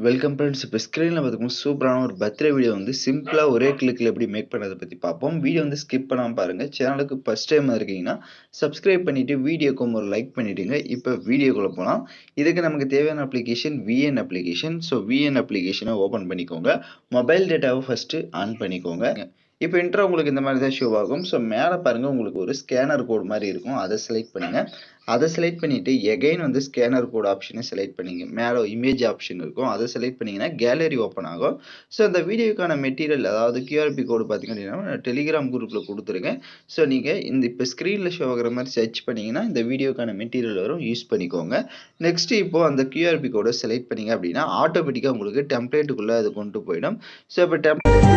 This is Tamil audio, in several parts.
Welcome friends. இப்போ ஸ்க்ரீனில் பார்த்துக்கோங்க சூப்பரான ஒரு பர்த்டே வீடியோ வந்து சிம்பிளாக ஒரே கிளிக்கில் எப்படி மேக் பண்ணுறதை பற்றி பார்ப்போம். வீடியோ வந்து ஸ்கிப் பண்ணாமல் பாருங்கள். சேனலுக்கு ஃபஸ்ட் டைம் இருக்கீங்கன்னா சப்ஸ்கிரைப் பண்ணிவிட்டு வீடியோக்கு ஒரு லைக் பண்ணிவிடுங்க. இப்போ வீடியோக்குள்ளே போகலாம். இதுக்கு நமக்கு தேவையான application VN application. So VN அப்ளிகேஷனை ஓப்பன் பண்ணிக்கோங்க. மொபைல் டேட்டாவை ஃபஸ்ட்டு ஆன் பண்ணிக்கோங்க. இப்போ இன்ட்ரோ உங்களுக்கு இந்த மாதிரி தான் ஷோ ஆகும். ஸோ மேலே பாருங்கள், உங்களுக்கு ஒரு ஸ்கேனர் கோட் மாதிரி இருக்கும். அதை செலக்ட் பண்ணுங்கள். அதை செலக்ட் பண்ணிவிட்டு எகைன் வந்து ஸ்கேனர் கோட் ஆப்ஷனை செலக்ட் பண்ணிங்க. மேலே இமேஜ் ஆப்ஷன் இருக்கும். அதை செலக்ட் பண்ணிங்கன்னா கேலரி ஓப்பன் ஆகும். ஸோ அந்த வீடியோக்கான மெட்டீரியல், அதாவது கியூஆர்பி கோடு பார்த்தீங்க அப்படின்னா டெலிகிராம் குரூப்பில் கொடுத்துருக்கேன். ஸோ நீங்கள் இந்த இப்போ ஸ்க்ரீனில் ஷோ ஆகிற மாதிரி சர்ச் பண்ணிங்கன்னா இந்த வீடியோக்கான மெட்டீரியல் வரும், யூஸ் பண்ணிக்கோங்க. நெக்ஸ்ட்டு இப்போது அந்த கியூஆர்பி கோடை செலக்ட் பண்ணிங்க அப்படின்னா ஆட்டோமேட்டிக்காக உங்களுக்கு டெம்ப்ளேட்டுக்குள்ளே அது கொண்டு போயிடும். ஸோ இப்போ டெம்ப்ளேட்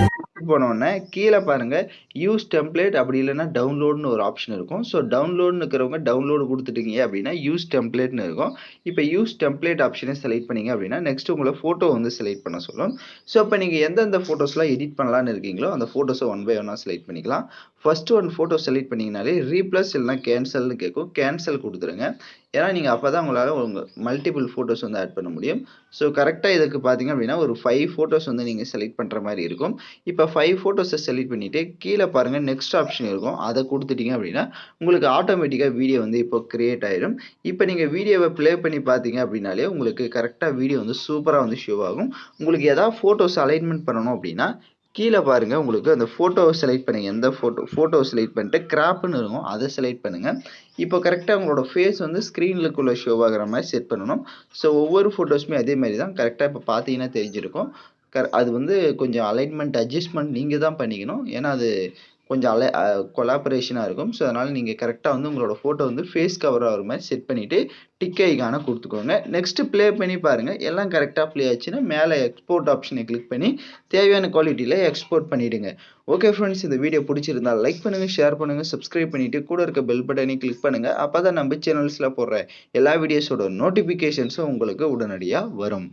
போனோடனே கீழே பாருங்கள் யூஸ் டெம்ப்ளேட், அப்படி இல்லைன்னா டவுன்லோட்னு ஒரு ஆப்ஷன் இருக்கும். ஸோ டவுன்லோட்னு இருக்கிறவங்க டவுன்லோடு கொடுத்துட்டீங்க அப்படின்னா யூஸ் டெம்ப்ளேட்னு இருக்கும். இப்போ யூஸ் டெம்ப்ளேட் ஆப்ஷனை செலக்ட் பண்ணிங்க அப்படின்னா நெக்ஸ்ட் உங்களை ஃபோட்டோ வந்து செலக்ட் பண்ண சொல்லும். ஸோ இப்போ நீங்கள் எந்தெந்த ஃபோட்டோஸ்லாம் எடிட் பண்ணலான்னு இருக்கீங்களோ அந்த ஃபோட்டோஸை ஒன் பை ஒன்னாக செலக்ட் பண்ணிக்கலாம். ஃபர்ஸ்ட் ஒன் ஃபோட்டோ செலக்ட் பண்ணிங்கனாலே ரீப்ளஸ் இல்லைனா கேன்சல்னு கேட்கும். கேன்சல் கொடுத்துருங்க. ஏன்னா நீங்கள் அப்போ தான் உங்களால் உங்கள் மல்டிபிள் ஃபோட்டோஸ் வந்து ஆட் பண்ண முடியும். ஸோ கரெக்டாக இதுக்கு பார்த்தீங்க அப்படின்னா ஒரு 5 ஃபோட்டோஸ் வந்து நீங்கள் செலக்ட் பண்ணுற மாதிரி இருக்கும். இப்போ 5 ஃபோட்டோஸை செலக்ட் பண்ணிவிட்டு கீழே பாருங்கள் நெக்ஸ்ட் ஆப்ஷன் இருக்கும். அதை கொடுத்துட்டீங்க அப்படின்னா உங்களுக்கு ஆட்டோமேட்டிக்காக வீடியோ வந்து இப்போ கிரியேட் ஆகிடும். இப்போ நீங்கள் வீடியோவை ப்ளே பண்ணி பார்த்தீங்க அப்படின்னாலே உங்களுக்கு கரெக்டாக வீடியோ வந்து சூப்பராக வந்து ஷோ ஆகும். உங்களுக்கு எதாவது ஃபோட்டோஸ் அலைன்மெண்ட் பண்ணணும் அப்படின்னா கீழே பாருங்கள், உங்களுக்கு அந்த ஃபோட்டோவை செலக்ட் பண்ணுங்கள். எந்த ஃபோட்டோ செலக்ட் பண்ணிட்டு கிராப்னு இருக்கும், அதை செலக்ட் பண்ணுங்கள். இப்போ கரெக்டாக உங்களோட ஃபேஸ் வந்து ஸ்க்ரீனுக்குள்ளே ஷோ ஆகிற மாதிரி செட் பண்ணணும். ஸோ ஒவ்வொரு ஃபோட்டோஸுமே அதே மாதிரி தான் கரெக்டாக இப்போ பார்த்தீங்கன்னா தெரிஞ்சிருக்கும். அது வந்து கொஞ்சம் அலைன்மெண்ட் அட்ஜஸ்ட்மெண்ட் நீங்கள் தான் பண்ணிக்கணும். ஏன்னா அது கொஞ்சம் கொலாபரேஷனாக இருக்கும். ஸோ அதனால் நீங்கள் கரெக்டாக வந்து உங்களோட ஃபோட்டோ வந்து ஃபேஸ் கவர் ஆகிற மாதிரி செட் பண்ணிவிட்டு டிக் ஐகானை கொடுத்துக்கோங்க. நெக்ஸ்ட்டு ப்ளே பண்ணி பாருங்கள். எல்லாம் கரெக்டாக ப்ளே ஆச்சுன்னா மேலே எக்ஸ்போர்ட் ஆப்ஷனை கிளிக் பண்ணி தேவையான குவாலிட்டியில் எக்ஸ்போர்ட் பண்ணிவிடுங்க. ஓகே ஃப்ரெண்ட்ஸ், இந்த வீடியோ பிடிச்சிருந்தால் லைக் பண்ணுங்கள், ஷேர் பண்ணுங்கள், சப்ஸ்கிரைப் பண்ணிவிட்டு கூட இருக்க பெல் பட்டனையும் கிளிக் பண்ணுங்கள். அப்போ தான் நம்ம சேனல்ஸில் போடுற எல்லா வீடியோஸோட நோட்டிஃபிகேஷன்ஸும் உங்களுக்கு உடனடியாக வரும்.